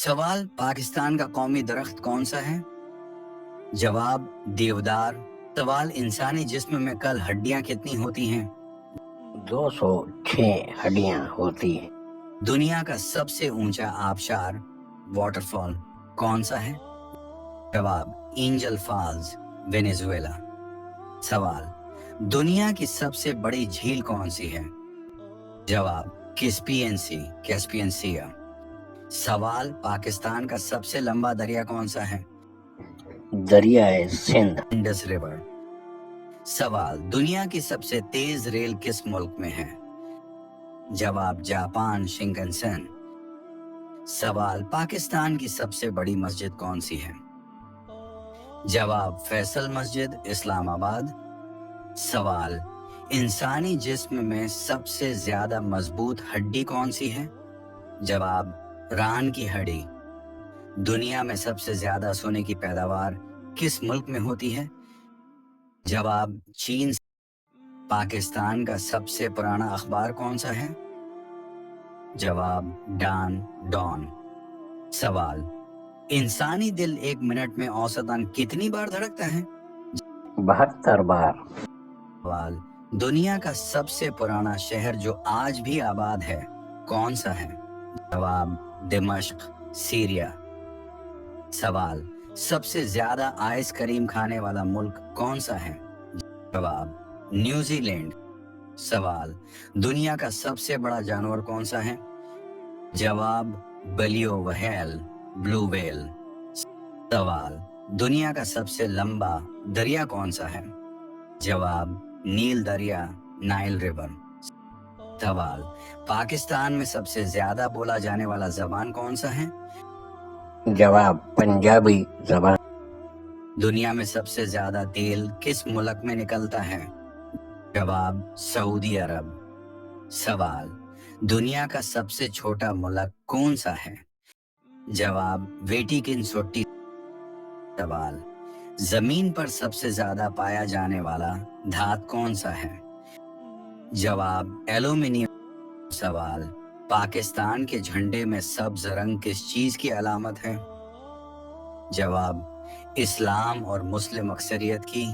सवाल, पाकिस्तान का कौमी दरख्त कौन सा है? जवाब, देवदार। सवाल, इंसानी जिस्म में कल हड्डियां कितनी होती हैं? 206 हड्डियां होती हैं। दुनिया का सबसे ऊंचा आबशार वाटरफॉल कौन सा है? जवाब, एंजल फॉल्स, वेनेजुएला। सवाल, दुनिया की सबसे बड़ी झील कौन सी है? जवाब, कैस्पियन सी, कैस्पियन सिया। सवाल, पाकिस्तान का सबसे लंबा दरिया कौन सा है? दरियाए सिंध। Indus river. सवाल, दुनिया की सबसे तेज रेल किस मुल्क में है? जवाब, जापान, शिंकनसेन। सवाल, पाकिस्तान की सबसे बड़ी मस्जिद कौन सी है? जवाब, फैसल मस्जिद, इस्लामाबाद। सवाल, इंसानी जिस्म में सबसे ज्यादा मजबूत हड्डी कौन सी है? जवाब, रान की हड्डी। दुनिया में सबसे ज्यादा सोने की पैदावार किस मुल्क में होती है? जवाब, चीन। पाकिस्तान का सबसे पुराना अखबार कौन सा है? जवाब, डॉन। सवाल, इंसानी दिल एक मिनट में औसतन कितनी बार धड़कता है? 72 बार। सवाल, दुनिया का सबसे पुराना शहर जो आज भी आबाद है कौन सा है? जवाब, दिमश्क, सीरिया। सवाल, सबसे ज्यादा आइसक्रीम खाने वाला मुल्क कौन सा है? जवाब, न्यूजीलैंड। सवाल, दुनिया का सबसे बड़ा जानवर कौन सा है? जवाब, बलियो व्हेल, ब्लू व्हेल। सवाल, दुनिया का सबसे लंबा दरिया कौन सा है? जवाब, नील दरिया, नाइल रिवर। सवाल, पाकिस्तान में सबसे ज्यादा बोला जाने वाला जबान कौन सा है? जवाब, पंजाबी जबान। दुनिया में सबसे ज्यादा तेल किस मुल्क में निकलता है? जवाब, सऊदी अरब। सवाल, दुनिया का सबसे छोटा मुल्क कौन सा है? जवाब, वेटिकन सिटी। सवाल, जमीन पर सबसे ज्यादा पाया जाने वाला धातु कौन सा है? जवाब, एल्यूमीनियम। सवाल, पाकिस्तान के झंडे में सब्ज रंग किस चीज की अलामत है? जवाब, इस्लाम और मुस्लिम अक्सरियत की